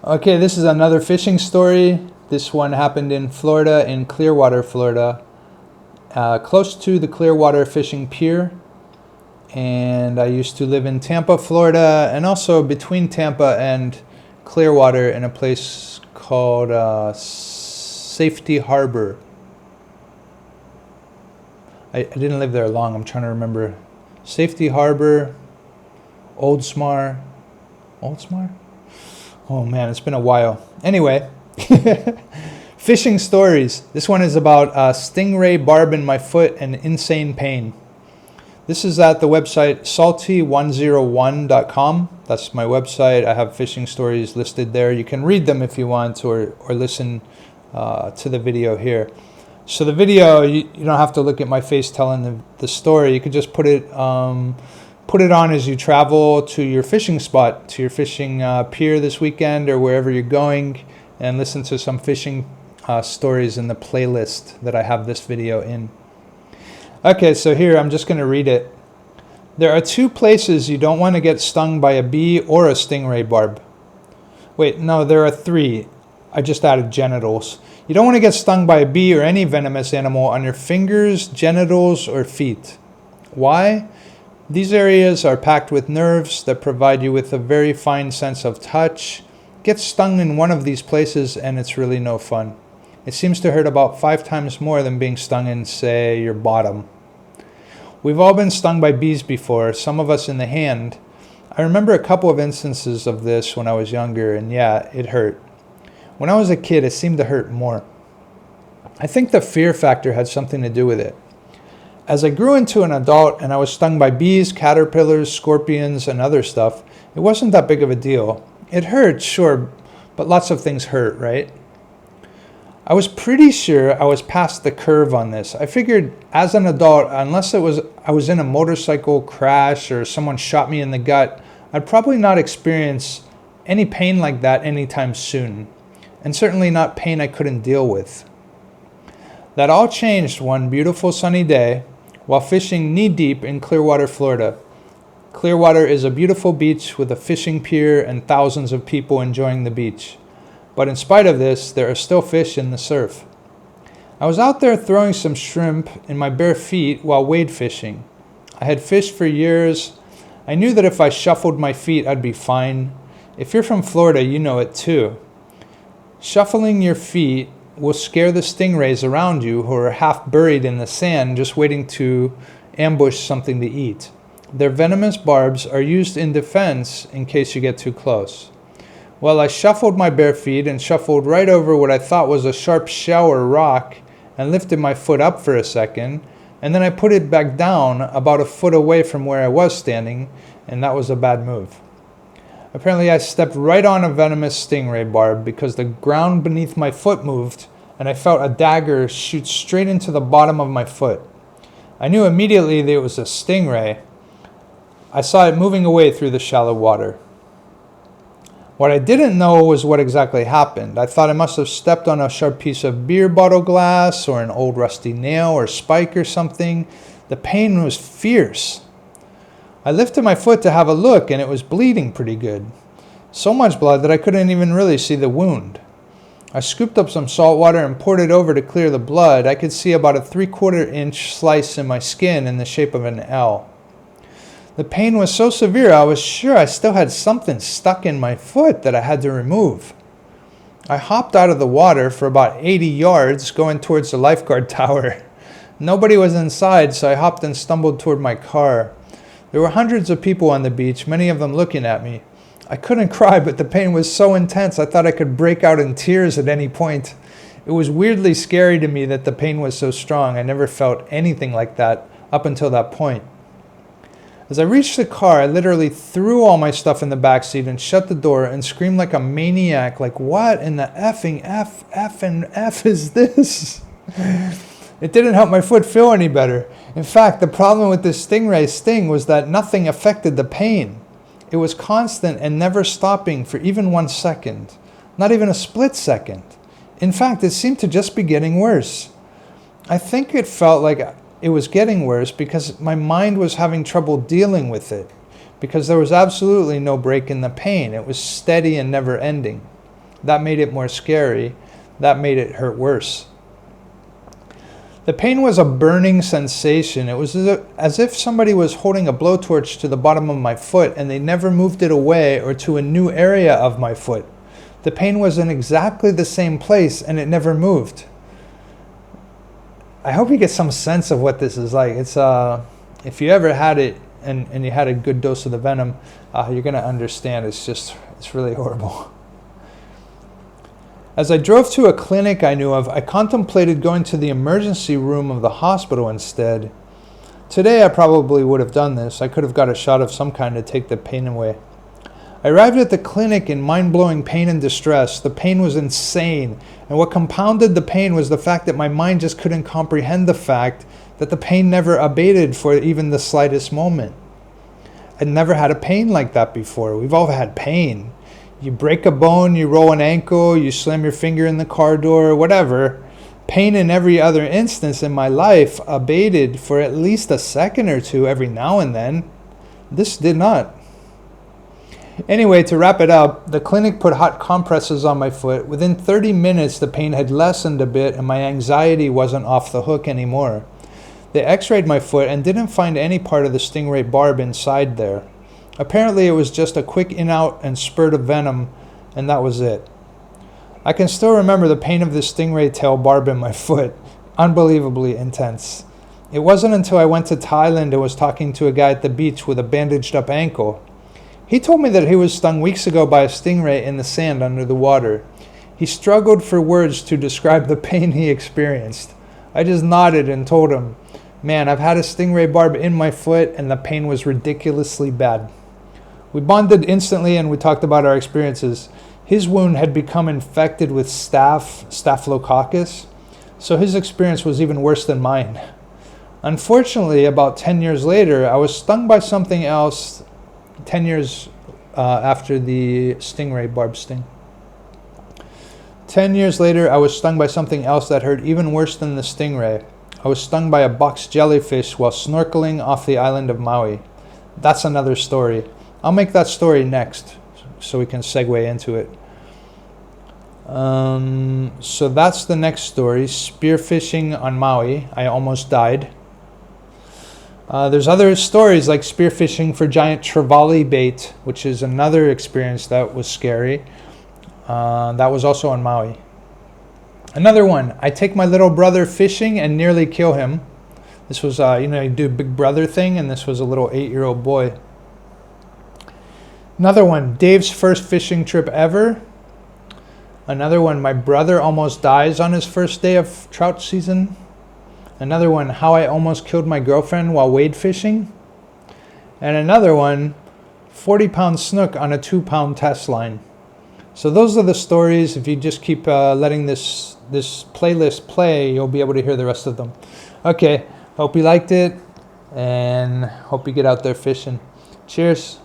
Okay, this is another fishing story. This one happened in Florida, in Clearwater, Florida, close to the Clearwater Fishing Pier. And I used to live in Tampa, Florida, and also between Tampa and Clearwater in a place called Safety Harbor. I didn't live there long. I'm trying to remember. Safety Harbor, Oldsmar. Oh man, it's been a while. Anyway, fishing stories. This one is about Stingray Barb in my foot and insane pain. This is at the website Salty101.com. That's my website. I have fishing stories listed there. You can read them if you want, or listen to the video here. So the video, you don't have to look at my face telling the story. You could just put it on as you travel to your fishing spot, to your fishing pier this weekend or wherever you're going, and listen to some fishing stories in the playlist that I have this video in. Okay, so here I'm just going to read it. There are 2 places you don't want to get stung by a bee or a stingray barb. Wait, no, there are 3. I just added genitals. You don't want to get stung by a bee or any venomous animal on your fingers, genitals, or feet. Why? These areas are packed with nerves that provide you with a very fine sense of touch. Get stung in one of these places and it's really no fun. It seems to hurt about 5 times more than being stung in, say, your bottom. We've all been stung by bees before, some of us in the hand. I remember a couple of instances of this when I was younger, and yeah, it hurt. When I was a kid, it seemed to hurt more. I think the fear factor had something to do with it. As I grew into an adult and I was stung by bees, caterpillars, scorpions, and other stuff, it wasn't that big of a deal. It hurt, sure, but lots of things hurt, right? I was pretty sure I was past the curve on this. I figured as an adult, unless I was in a motorcycle crash or someone shot me in the gut, I'd probably not experience any pain like that anytime soon, and certainly not pain I couldn't deal with. That all changed one beautiful sunny day while fishing knee-deep in Clearwater, Florida. Clearwater is a beautiful beach with a fishing pier and thousands of people enjoying the beach. But in spite of this, there are still fish in the surf. I was out there throwing some shrimp in my bare feet while wade fishing. I had fished for years. I knew that if I shuffled my feet, I'd be fine. If you're from Florida, you know it too. Shuffling your feet will scare the stingrays around you who are half buried in the sand just waiting to ambush something to eat. Their venomous barbs are used in defense in case you get too close. Well, I shuffled my bare feet and shuffled right over what I thought was a sharp shell or rock and lifted my foot up for a second, and then I put it back down about a foot away from where I was standing, and that was a bad move. Apparently I stepped right on a venomous stingray barb because the ground beneath my foot moved and I felt a dagger shoot straight into the bottom of my foot. I knew immediately that it was a stingray. I saw it moving away through the shallow water. What I didn't know was what exactly happened. I thought I must have stepped on a sharp piece of beer bottle glass or an old rusty nail or spike or something. The pain was fierce. I lifted my foot to have a look and it was bleeding pretty good. So much blood that I couldn't even really see the wound. I scooped up some salt water and poured it over to clear the blood. I could see about a 3/4 inch slice in my skin in the shape of an L. The pain was so severe I was sure I still had something stuck in my foot that I had to remove. I hopped out of the water for about 80 yards going towards the lifeguard tower. Nobody was inside, so I hopped and stumbled toward my car. There were hundreds of people on the beach, many of them looking at me. I couldn't cry, but the pain was so intense I thought I could break out in tears at any point. It was weirdly scary to me that the pain was so strong. I never felt anything like that up until that point. As I reached the car, I literally threw all my stuff in the backseat and shut the door and screamed like a maniac, like, what in the effing F is this? It didn't help my foot feel any better. In fact, the problem with this stingray sting was that nothing affected the pain. It was constant and never stopping for even 1 second, not even a split second. In fact, it seemed to just be getting worse. I think it felt like it was getting worse because my mind was having trouble dealing with it, because there was absolutely no break in the pain. It was steady and never ending. That made it more scary. That made it hurt worse. The pain was a burning sensation. It was as if somebody was holding a blowtorch to the bottom of my foot and they never moved it away or to a new area of my foot. The pain was in exactly the same place and it never moved. I hope you get some sense of what this is like. It's if you ever had it and you had a good dose of the venom, you're going to understand. It's really horrible. As I drove to a clinic I knew of, I contemplated going to the emergency room of the hospital instead. Today I probably would have done this. I could have got a shot of some kind to take the pain away. I arrived at the clinic in mind-blowing pain and distress. The pain was insane, and what compounded the pain was the fact that my mind just couldn't comprehend the fact that the pain never abated for even the slightest moment. I'd never had a pain like that before. We've all had pain. You break a bone, you roll an ankle, you slam your finger in the car door, whatever. Pain in every other instance in my life abated for at least a second or two every now and then. This did not. Anyway, to wrap it up, the clinic put hot compresses on my foot. Within 30 minutes, the pain had lessened a bit and my anxiety wasn't off the hook anymore. They x-rayed my foot and didn't find any part of the Stingray Barb inside there. Apparently it was just a quick in-out and spurt of venom, and that was it. I can still remember the pain of the Stingray Tail Barb in my foot. Unbelievably intense. It wasn't until I went to Thailand and was talking to a guy at the beach with a bandaged up ankle. He told me that he was stung weeks ago by a stingray in the sand under the water. He struggled for words to describe the pain he experienced. I just nodded and told him, "Man, I've had a Stingray Barb in my foot and the pain was ridiculously bad." We bonded instantly and we talked about our experiences. His wound had become infected with staphylococcus, so his experience was even worse than mine. Unfortunately, about 10 years later, I was stung by something else 10 years after the Stingray Barb sting. 10 years later, I was stung by something else that hurt even worse than the stingray. I was stung by a box jellyfish while snorkeling off the island of Maui. That's another story. I'll make that story next so we can segue into it. So that's the next story. Spearfishing on Maui. I almost died. There's other stories like spearfishing for giant trevally bait, which is another experience that was scary. That was also on Maui. Another one, I take my little brother fishing and nearly kill him. This was, you do a big brother thing, and this was a little 8-year-old boy. Another one, Dave's first fishing trip ever. Another one, my brother almost dies on his first day of trout season. Another one, how I almost killed my girlfriend while wade fishing. And another one, 40-pound snook on a 2-pound test line. So those are the stories. If you just keep letting this playlist play, you'll be able to hear the rest of them. Okay, hope you liked it, and hope you get out there fishing. Cheers.